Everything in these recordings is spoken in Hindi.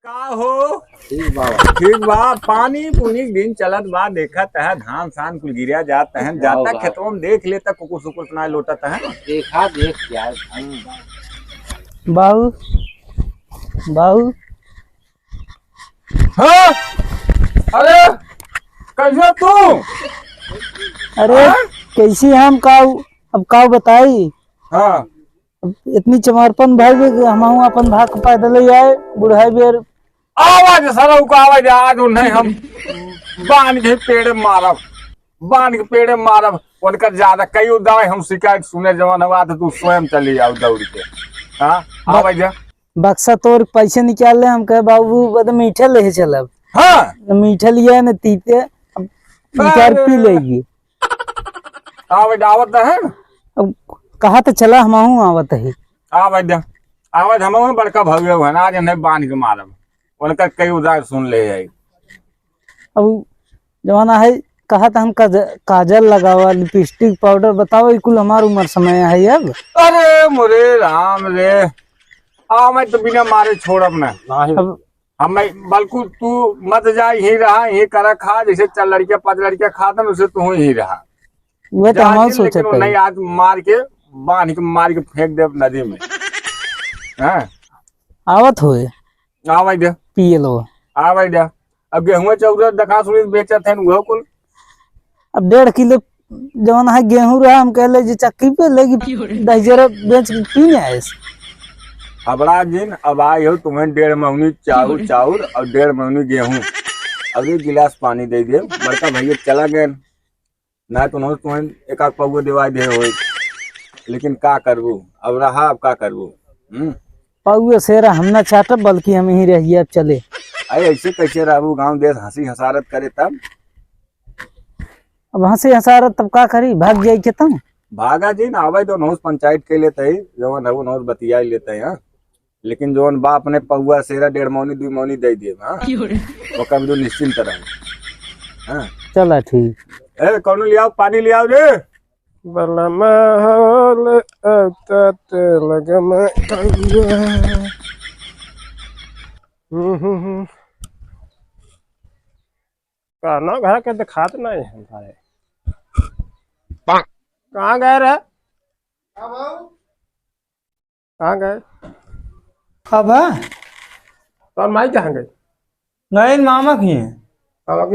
का हो ठीक बा। पानी पुनी के दिन चलत बा, देखत है धान सान कुल गिरिया जात है, जाता खेतों में देख लेता कुकुर सुकुर ना लोटत है। देखा देख क्या बाबू बाबू हाँ? अरे कैसे तू? अरे कैसी हम काऊ अब काऊ बताई। हाँ अब इतनी चमारपन भाई भी हम अपन भाग पैदल ही आए बुढ़ाई बेर आवाज सारा को आवाज आज नहीं हम बांध के पेड़ मारब, बांध के पेड़ मारब उनकर ज्यादा कई दवाई हम शिकायत सुने जवान हुआ तो तू स्वयं चली आओ दौड़ के। हाँ आवाज बक्सा तोड़ पैसे निकाल ले हम कहे बाबू बद मीठे ले चलब। हाँ न मीठे लिया न तीते अब निकाल पी लेगी। आवाज आवत है ना? अब कहा तो चला हम आवत है। आवाज आवाज हम बड़का भव्य है ना, आज नहीं बांध के मारब उनका कई उदार सुन ले जाए। अब जमाना है कहा था हम काजल लगावा लिपस्टिक पाउडर बताओ कुल हमार उम्र समय है अब। अरे मोरे राम रे मैं तो बिना मारे छोड़ब ना। अब हम बल्कु तू मत जा, यही रहा यही करा खा, जैसे चल लड़कियां 5 लड़कियां खाता उसे तू ही रहा। वह तो हम सोचे नहीं आज मार के बांध के मार के फेंक दे नदी में। हाँ आवत होए आवाज दे पिए लो। आवाज दे। अब गेहूं चौदह दखा सुनी बेचत है वो कुल। अब 1.5 किलो जवाना है गेहूं रहा हम कह ले जे चक्की पे लेगी 10 जरा बेच के पीने आए। अबड़ा दिन अब आए हो तुम्हें 1.5 महीने चाउर चाउर और 1.5 महीने गेहूं अब 1 गिलास पानी दे दे बड़का भैया चला गए ना तो तुम्हें एक आध पौगो दिवाई दे हो। लेकिन का करबू अब रहा अब का करबू। पाऊ सेरा हम ना चाटब बल्कि हम ही रहिए अब चले। अरे ऐसे कैसे रहबू, गांव देश हंसी हसारत करे तब। अब हंसी हसारत तब का करी भाग जाई के तुम भागा जी ना आवे तो नौस पंचायत के लेते ही जवन है वो नौस बतिया लेते हैं। लेकिन जवन बा अपने पौआ सेरा 1.5 महीने 2 महीने दे दिए। हाँ वो कब तो निश्चिंत रहे। हाँ चला ठीक। ए कौन ले आओ पानी ले आओ रे। करना घर के दिखात नहीं है हमारे। कहाँ गए रे? कहाँ गए? अब तो माई कहाँ गई? नहीं मामा की है। अब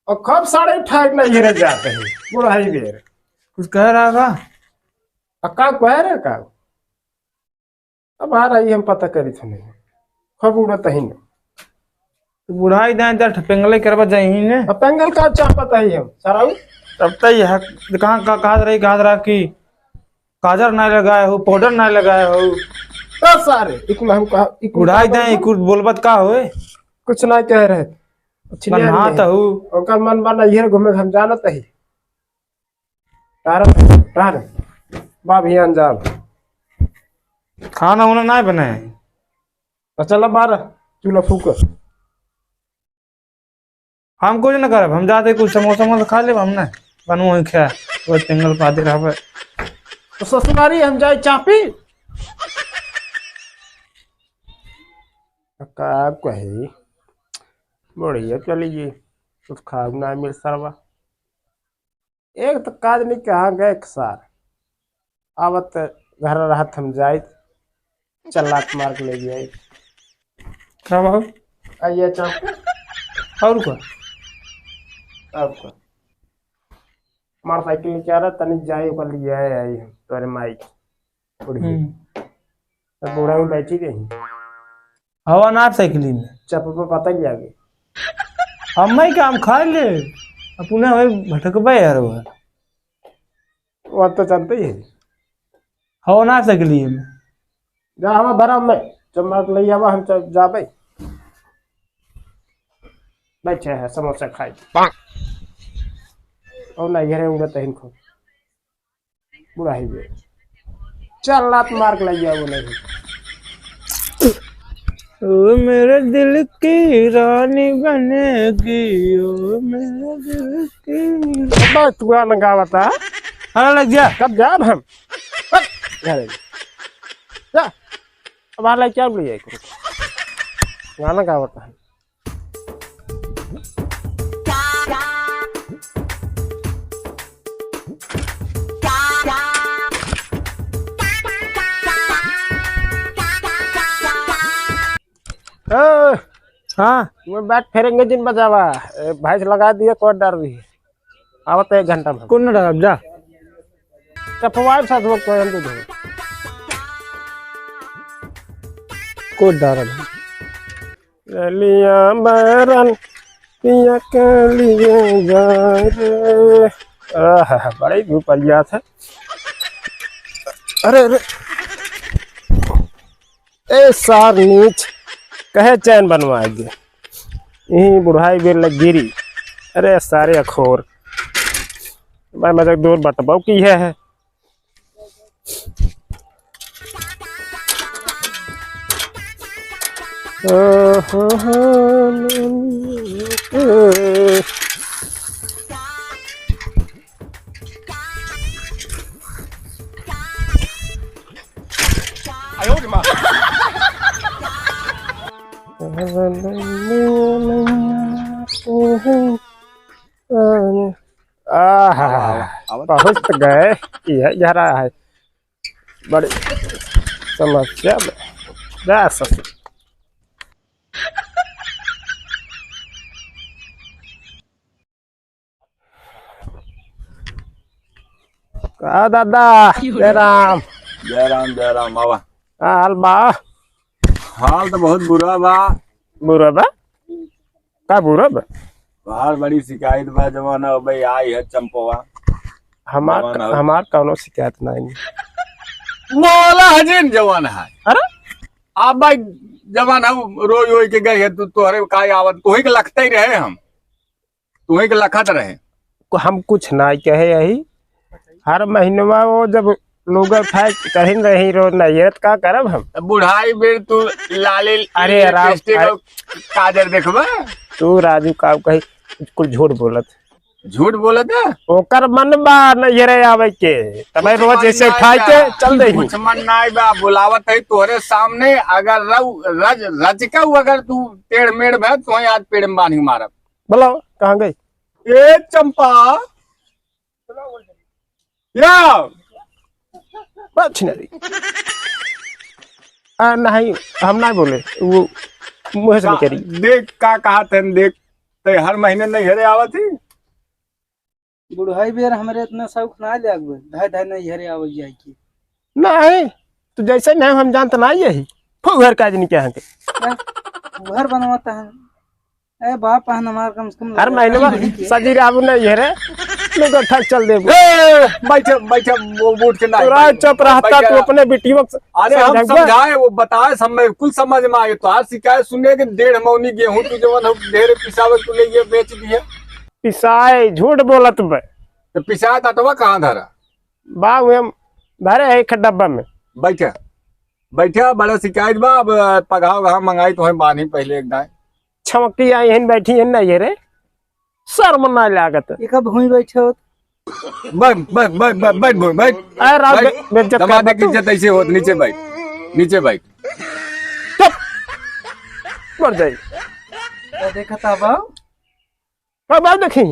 और कब साढ़े ठाक नहीं रह जाते हैं बुढ़ाई बेर। कुछ कह रहा था का कह रहे का? अब आ रही हम पता करी थे नहीं खब उड़त ही नहीं। बुढ़ाई दाएं दर पेंगले करवा जाई ने अब पेंगल का चाह पता ही हम सारा तब तक यह कहाँ का कहा रहा कि काजर नहीं लगाए हो पाउडर नहीं लगाए हो तो सारे इकुल हम कहा बुढ़ाई दाएं कुछ बोलबत का होए कुछ नहीं कह रहे हाँ तो उनका मन बना ये घूमे हम जानत ही बाप ही अंजाम खाना उना नहीं बनाए तो चल बार चूल्हा फूक हम कुछ न करब हम जाते कुछ समोसा वोसा खा ले हम ना बनू वही खा वो पेंगल पाते रह तो ससुरारी हम जाए चापी का कही बढ़िया चली गई कुछ खाब ना मिल सरवा। एक तो काज नहीं कहाँ गए सार आवत घर राहत हम जाए चलाक मार के ले गए क्या बाबू आइए चापी और का हमारा साइकिल लेके आ रहा तनिक जाए ऊपर ले आई हम तोरे माइक बूढ़ा में बैठी रही हवा ना साइकिल में चप्पल पर पता ही आ गई हम नहीं काम खा ले अपने भटकबे यार वो तो चलते ही है हवा ना साइकिल में जा हवा भरा में चम्मच ले आवा हम जाबे बैठे है समोसा खाई और नहीं घरे उड़त है इनको बुढ़ा ही बे चल लात मार के ले वो नहीं ओ मेरे दिल की रानी बनेगी ओ मेरे दिल की बस तू गाना गावता हाँ लग जा कब जाब हम घरे जा वाला क्या ले जाए गाना गा बता है हाँ मैं बैठ फेरेंगे जिन बजावा भाई से लगा दिया कोट डर रही है आवत 1 घंटा में कौन डर जा चपवाए साथ वक्त को हम तो को डर लिया बरन पिया के लिए जाए रे बड़े धूप लिया था अरे अरे ए सार नीच कहे चैन बनवाएगी यही बुढ़ाई बेर लग गिरी अरे सारे अखोर मैं मजा दूर बटबाऊ की है पहुंच गए ये जरा है बड़ी समस्या का दादा जय राम जय राम बाबा। हाल बा हाल तो बहुत बुरा बा। बुरा बा का बुरा बा बाहर बड़ी शिकायत बा जमाना भाई आई है चंपवा हमार कौनो शिकायत नहीं मौला हजीन जवान है। अरे आप भाई जवान है रोज रोज के गए है तोहरे का आवत तुही के लखते ही रहे हम तुही के लखत रहे हम कुछ ना कहे यही हर महीनवा वो जब लोग खाए कहीं रही रोज नहीं का करब हम बुढ़ाई बेर तू लाले अरे काजर देखबा तू राजू का कही कुछ झूठ बोलत है ओकर मन बा नहीं रे आवे के तबे रोज ऐसे उठाई के चल दे कुछ मन नाई बा बुलावत है तोरे सामने अगर रज का अगर तू टेढ़ मेढ़ भे तो आज पेड़ में बांधी मारब बोलो कहां गई ए चंपा या नहीं हम नहीं बोले वो मुँह से करी देख का कहा थे देख ते हर महीने नहीं हेरे आवत ही बुढ़ाई बेर हमारे इतना शौक ना लगबे धाय नहीं हेरे आवे जाए की नहीं तो जैसे नहीं हम जानते ना यही घर का नहीं क्या के घर बनवाता है ए बाप हन हमार कम से कम हर महीने सजी राबू नहीं हेरे लोग ठग चल दे बैठे वो बूट के ना पूरा चुप रहता तू अपने बेटियों अरे हम समझाए वो बताए समय कुल समझ में आए तो आज शिकायत सुनने के 1.5 मौनी गेहूं तू जवन ढेर पिसावे तू ले ये बेच दिए पिसाए झूठ बोलत बे तो पिसाए तटवा कहां धरा बा हम धरे है एक डब्बा में बैठे बड़ा शिकायत बा अब पगाव वहां मंगाई तो हम बानी पहले एक दाए छमकी आई हन बैठी है ना ये रे शर्म ना लागत ये कब हुई बैठे हो बैठ अरे बेइज्जत दमादे की इज्जत ऐसे होत नीचे बैठ चुप मर जाई देखा था बाऊ बाबा देखी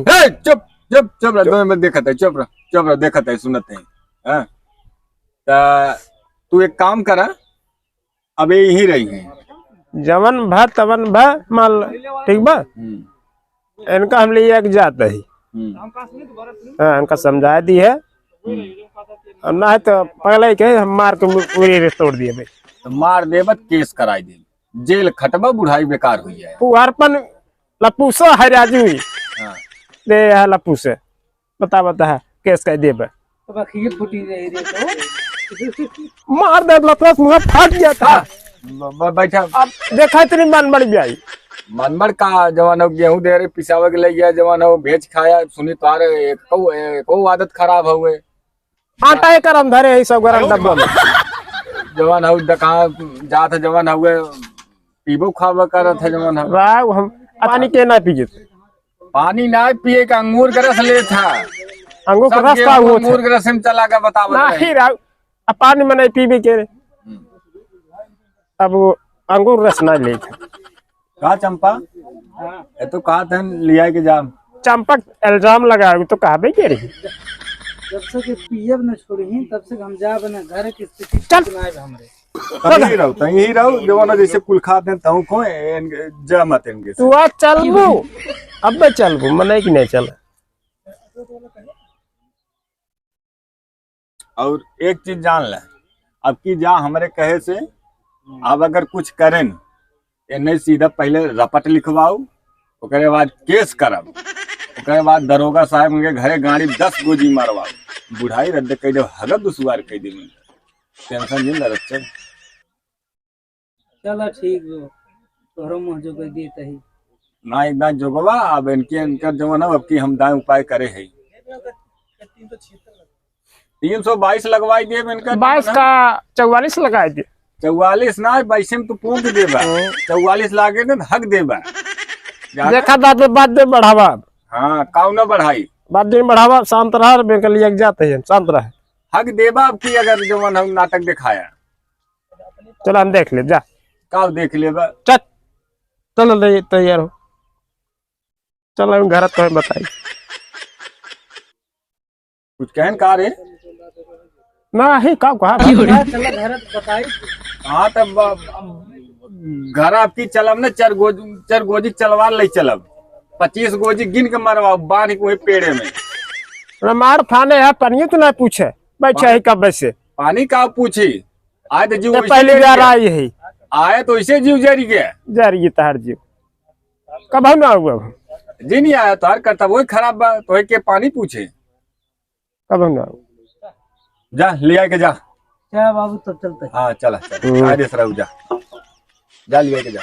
चुप रह मैं देखत है चुप रह देखत है सुनत है हां तू एक काम करा अब यही रही है जवन भा तवन भा माल ठीक बा इनका हम लिए एक जात है हाँ इनका समझा दी है और ना है तो पहले के हम मार के पूरी तोड़ दिए भाई तो मार देबत केस कराई दे जेल खटबा बुढ़ाई बेकार हुई है पुआरपन लप्पू से हराजी हुई हाँ। दे लप्पू से बता केस कह दे तो खीर फूटी रही तो मार दे लपस मुंह फाट गया था बैठा अब देखा इतनी मन बड़ी आई मनमर का जवान गेहूं दे रहे पिसावे के ले गया जवान भेज खाया सुनी तारे एक आदत खराब हुए आटा एक करम धरे है सब गरम डब्बा में जवान हो दका जात जवान हुए पीबो खावा करत है जवान राव हम पानी के ना पिए पानी ना पिए का अंगूर का रस ले था अंगूर का रस का वो अंगूर के रस में चला के बताओ नहीं राव पानी में नहीं पीबे के अब वो अंगूर रस ना ले था। कहा चंपा ये तो कहा था लिया के जा। चंपक इल्जाम लगाओगे तो कहा भाई रही। जब से कि पीएफ न छोड़ी तब से हम जा बना घर की स्थिति चल। सुनाए हमरे तही रहो जवाना जैसे कुल खाते हैं तहु को जा मत इनके से। तू आज चलबू अब चलबू मने कि नहीं चल। और एक चीज जान ले अब की जा हमारे कहे से अब अगर कुछ करें नहीं सीधा पहले रपट लिखवाओ ओकरे बाद केस करब ओकरे बाद दरोगा साहब के घरे गाड़ी 10 गोजी मारवाओ बुढ़ाई रद्द कह दे हगत दुसवार कह दे टेंशन नहीं लग चल। चलो ठीक हो तोहरो मुँह जो कोई देता ही ना एकदम जोगवा अब इनके इनकर जवाना अब की हम दाएं उपाय करे है 322 लगवाई दे इनका 22 का 44 लगाए दे। 44 ना 22 में तो पूछ देबा 44 लागे ना हक देबा देखा बात दे बढ़ावा। हाँ काउ ना बढ़ाई बात दे बढ़ावा शांत रहा बैंक लिए जाते हैं शांत रहे हक देबा अब की अगर जवान हम नाटक दिखाया चलो हम देख ले जा काउ देख लेबा चल चलो ले तैयार हो चलो घर तो बताई कुछ कहन का रे ना ही का कहा चलो घर बताई हाँ तब घर आपकी चलब न चार गोजी चलवा ले चलब 25 गोजी गिन के मरवाओ बांध के वही पेड़े में मार फाने है पनिए तो ना पूछे बैठे ही कब से पानी का पूछी आए तो जीव पहले जा रहा है आए तो इसे जीव जरी गया जा रही तार जीव कब हम ना हुआ जी नहीं आया तार करता वही खराब बा तो के पानी पूछे कब हम ना जा लिया के जा क्या बाबू तब चलते हैं। हाँ चला चल देश रहू जा लिया के जा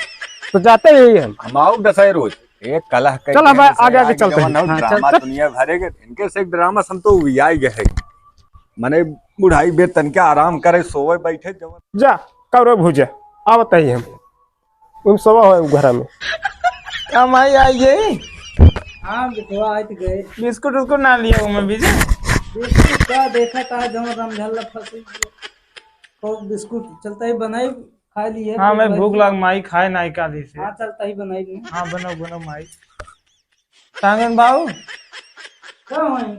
तो जाते ही हम आओ दसाई रोज एक कलह चल अब आगे आगे चलते हैं। ड्रामा दुनिया भरेगे इनके से एक ड्रामा हम तो आई गए मने बुढ़ाई बे तन के आराम करे सोए बैठे जवन जा कौरव भूजा आवत ही हम उन सब हो घर में हम आई गई हाँ बिठवा आए तो गए बिस्कुट उसको ना लिया हूँ मैं बीजा बिस्कुट का देखा था जमा रमझल्ला फंसी तो बिस्कुट चलता ही बनाई खा लिए हाँ मैं भूख लग माई खाए ना का दी से हाँ चलता ही बनाई हाँ बनाओ बनाओ माई टांगन बाबू कहाँ वहीं